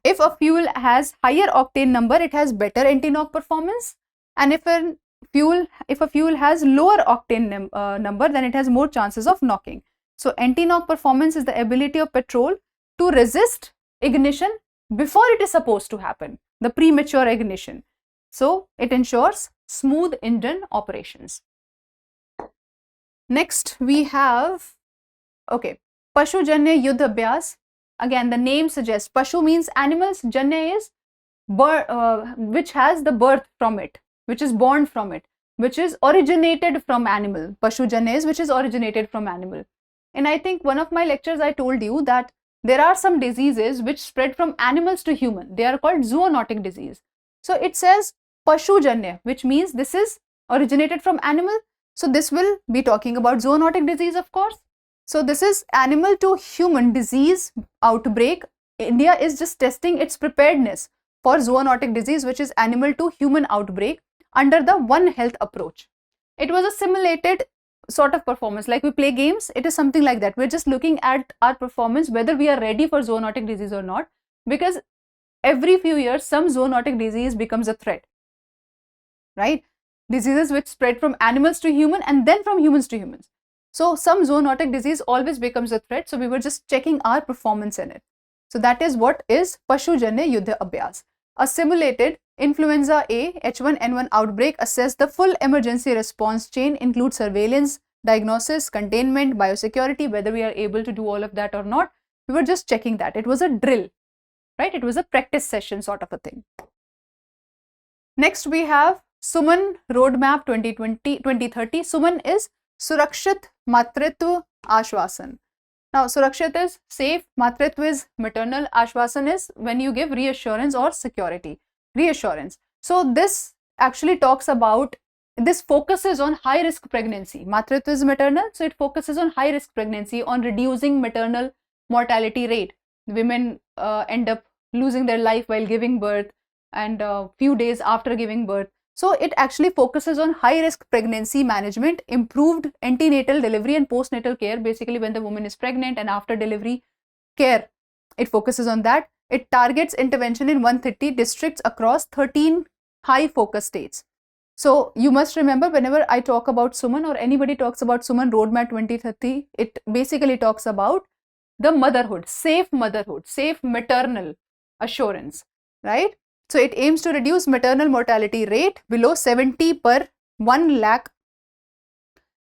If a fuel has higher octane number, it has better anti-knock performance, and if a fuel has lower octane number, then it has more chances of knocking. So anti-knock performance is the ability of petrol to resist ignition before it is supposed to happen, the premature ignition. So it ensures smooth engine operations. Next we have, Pashu Janya Yuddha Abhyas. Again, the name suggests Pashu means animals, Janya is which has the birth from it, which is born from it, which is originated from animal. Pashu Janya is which is originated from animal. And I think one of my lectures I told you that there are some diseases which spread from animals to human. They are called zoonotic disease. So it says Pashu Janya, which means this is originated from animal. So this will be talking about zoonotic disease, of course. So this is animal to human disease outbreak. India is just testing its preparedness for zoonotic disease, which is animal to human outbreak, under the One Health approach. It was a simulated sort of performance, like we play games. It is something like that. We're just looking at our performance, whether we are ready for zoonotic disease or not, because every few years some zoonotic disease becomes a threat, right? Diseases which spread from animals to human and then from humans to humans. So some zoonotic disease always becomes a threat. So we were just checking our performance in it. So that is what is Pashu Janya Yuddha Abhyas. A simulated influenza A H1N1 outbreak assess the full emergency response chain, include surveillance, diagnosis, containment, biosecurity, whether we are able to do all of that or not. We were just checking that. It was a drill, right? It was a practice session sort of a thing. Next we have Suman Roadmap 2020-2030. Suman is Surakshit Matritva Ashvasan. Now, Surakshit is safe, Matritva is maternal, Ashvasan is when you give reassurance or security, reassurance. So, this actually talks about, this focuses on high risk pregnancy. Matritva is maternal, so it focuses on high risk pregnancy, on reducing maternal mortality rate. Women end up losing their life while giving birth and a few days after giving birth. So it actually focuses on high risk pregnancy management, improved antenatal delivery and postnatal care, basically when the woman is pregnant and after delivery care. It focuses on that. It targets intervention in 130 districts across 13 high focus states. So you must remember, whenever I talk about Suman or anybody talks about Suman Roadmap 2030, it basically talks about the motherhood, safe maternal assurance, right? So it aims to reduce maternal mortality rate below 70 per 1 lakh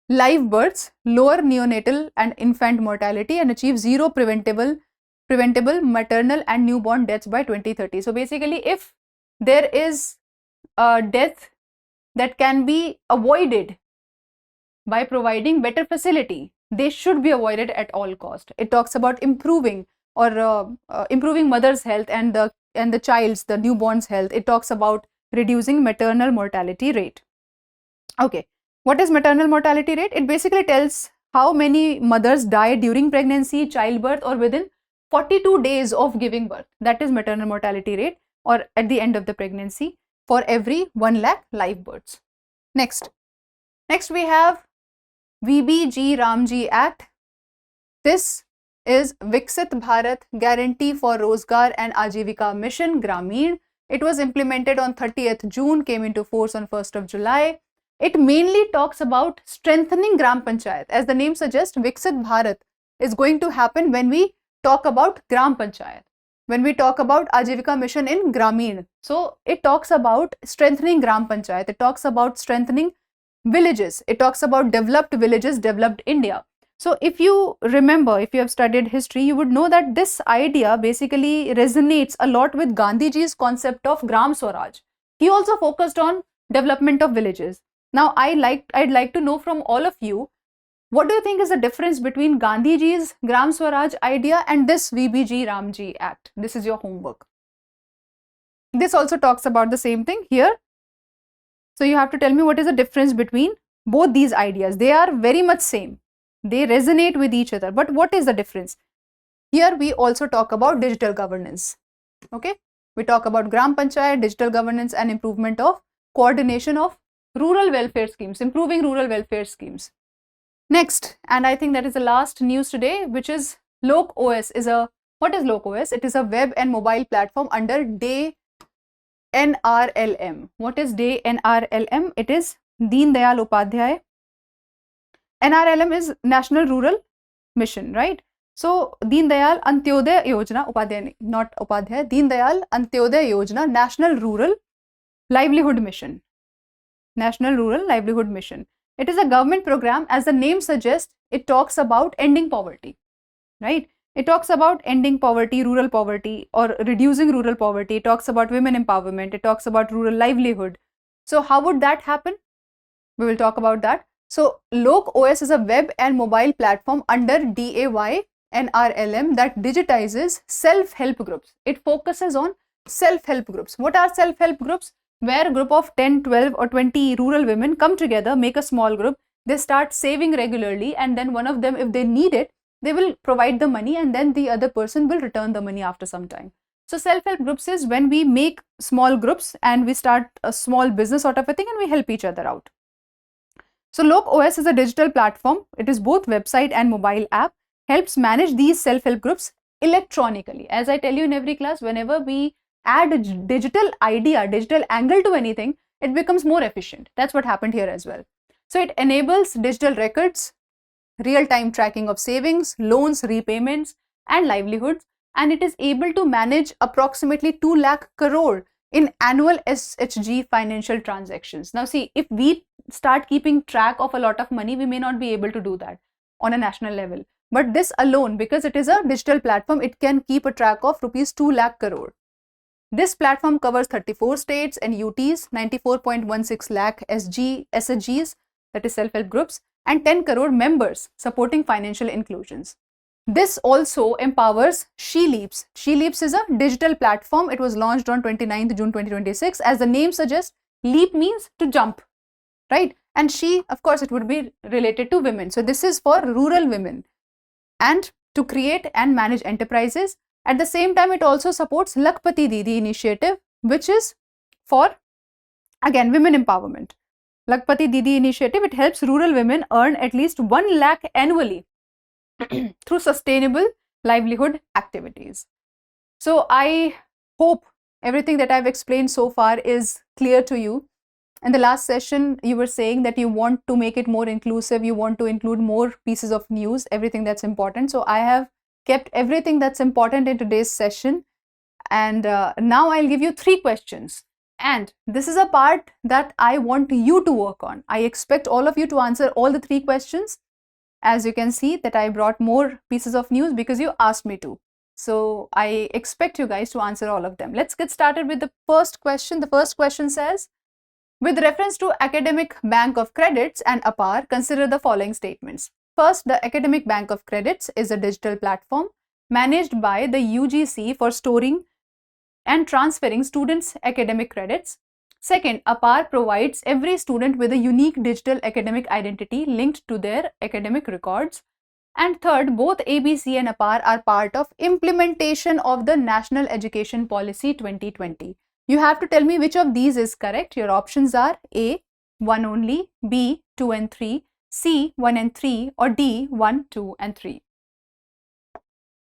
live births, lower neonatal and infant mortality, and achieve zero preventable maternal and newborn deaths by 2030. So basically, if there is a death that can be avoided by providing better facility, they should be avoided at all cost. It talks about improving or improving mother's health and the child's, the newborn's health. It talks about reducing maternal mortality rate. Okay, what is maternal mortality rate? It basically tells how many mothers die during pregnancy, childbirth, or within 42 days of giving birth. That is maternal mortality rate, or at the end of the pregnancy, for every 1 lakh live births. Next we have VBG Ramji Act. This is Viksit Bharat Guarantee for Rozgar and Ajivika Mission Grameen. It was implemented on 30th June, came into force on 1st of July. It mainly talks about strengthening Gram Panchayat. As the name suggests, Viksit Bharat is going to happen when we talk about Gram Panchayat, when we talk about Ajivika Mission in Grameen. So it talks about strengthening Gram Panchayat. It talks about strengthening villages. It talks about developed villages, developed India. So if you remember, if you have studied history, you would know that this idea basically resonates a lot with Gandhiji's concept of Gram Swaraj. He also focused on development of villages. Now, I'd like to know from all of you, what do you think is the difference between Gandhiji's Gram Swaraj idea and this VBG Ramji Act? This is your homework. This also talks about the same thing here. So you have to tell me what is the difference between both these ideas. They are very much same. They resonate with each other. But what is the difference? Here we also talk about digital governance. Okay. We talk about Gram Panchayat, digital governance, and improvement of coordination of rural welfare schemes, improving rural welfare schemes. Next, and I think that is the last news today, which is Lok OS what is Lok OS? It is a web and mobile platform under DAY NRLM. What is DAY NRLM? It is Deen Dayal Upadhyay. NRLM is National Rural Mission, right? So Deen Dayal Antyodaya Yojana, Upadhyay, not Upadhyay, Deen Dayal Antyodaya Yojana, National Rural Livelihood Mission. National Rural Livelihood Mission. It is a government program. As the name suggests, it talks about ending poverty, right? It talks about ending poverty, rural poverty, or reducing rural poverty. It talks about women empowerment. It talks about rural livelihood. So how would that happen? We will talk about that. So Lok OS is a web and mobile platform under DAY NRLM that digitizes self-help groups. It focuses on self-help groups. What are self-help groups? Where a group of 10, 12 or 20 rural women come together, make a small group, they start saving regularly, and then one of them, if they need it, they will provide the money, and then the other person will return the money after some time. So self-help groups is when we make small groups and we start a small business sort of a thing and we help each other out. So Lok OS is a digital platform. It is both website and mobile app, helps manage these self-help groups electronically. As I tell you in every class, whenever we add a digital idea, digital angle to anything, it becomes more efficient. That's what happened here as well. So it enables digital records, real-time tracking of savings, loans, repayments, and livelihoods, and it is able to manage approximately 2 lakh crore in annual SHG financial transactions. Now see, if we start keeping track of a lot of money, we may not be able to do that on a national level. But this alone, because it is a digital platform, it can keep a track of rupees 2 lakh crore. This platform covers 34 states and UTs, 94.16 lakh SHGs, that is self-help groups, and 10 crore members supporting financial inclusions. This also empowers She Leaps. She Leaps is a digital platform. It was launched on 29th June 2026. As the name suggests, leap means to jump, right? And she, of course, it would be related to women. So this is for rural women and to create and manage enterprises. At the same time, it also supports Lakhpati Didi initiative, which is for, again, women empowerment. Lakhpati Didi initiative, it helps rural women earn at least 1 lakh annually through sustainable livelihood activities. So I hope everything that I've explained so far is clear to you. In the last session, you were saying that you want to make it more inclusive, you want to include more pieces of news, everything that's important. So I have kept everything that's important in today's session. And now I'll give you 3 questions. And this is a part that I want you to work on. I expect all of you to answer all the 3 questions. As you can see that I brought more pieces of news because you asked me to. So I expect you guys to answer all of them. Let's get started with the first question. The first question says, with reference to Academic Bank of Credits and APAAR, consider the following statements. First, the Academic Bank of Credits is a digital platform managed by the UGC for storing and transferring students' academic credits. Second, APAAR provides every student with a unique digital academic identity linked to their academic records. And third, both ABC and APAAR are part of implementation of the National Education Policy 2020. You have to tell me which of these is correct. Your options are A, 1 only, B, 2 and 3, C, 1 and 3, or D, 1, 2 and 3.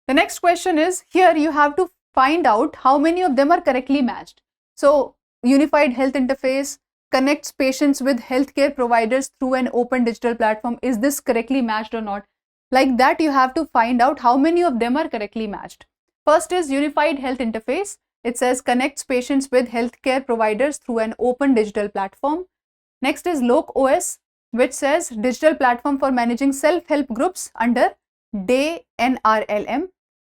The next question is, here you have to find out how many of them are correctly matched. So, Unified Health Interface connects patients with healthcare providers through an open digital platform. Is this correctly matched or not? Like that, you have to find out how many of them are correctly matched. First is Unified Health Interface. It says connects patients with healthcare providers through an open digital platform. Next is Lok OS, which says digital platform for managing self-help groups under DAY NRLM.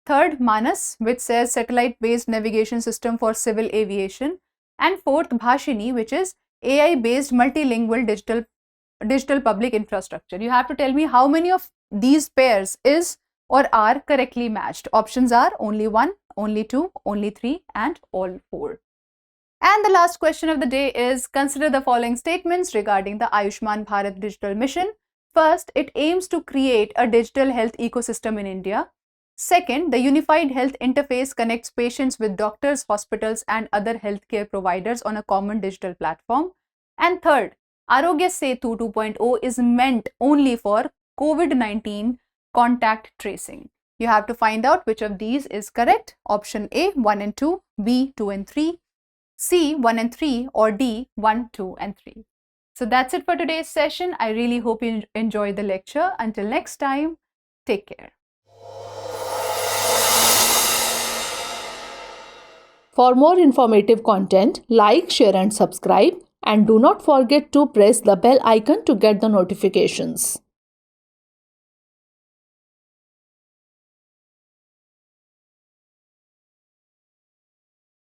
Third, Manas, which says satellite-based navigation system for civil aviation. And fourth, BHASHINI, which is AI-based multilingual digital public infrastructure. You have to tell me how many of these pairs is or are correctly matched. Options are only 1, only 2, only 3, and all 4. And the last question of the day is, consider the following statements regarding the Ayushman Bharat Digital Mission. First, it aims to create a digital health ecosystem in India. Second, the Unified Health Interface connects patients with doctors, hospitals, and other healthcare providers on a common digital platform. And third, Aarogya Setu 2.0 is meant only for COVID-19 contact tracing. You have to find out which of these is correct. Option A, 1 and 2, B, 2 and 3, C, 1 and 3, or D, 1, 2 and 3. So that's it for today's session. I really hope you enjoyed the lecture. Until next time, take care. For more informative content, like, share and subscribe, and do not forget to press the bell icon to get the notifications.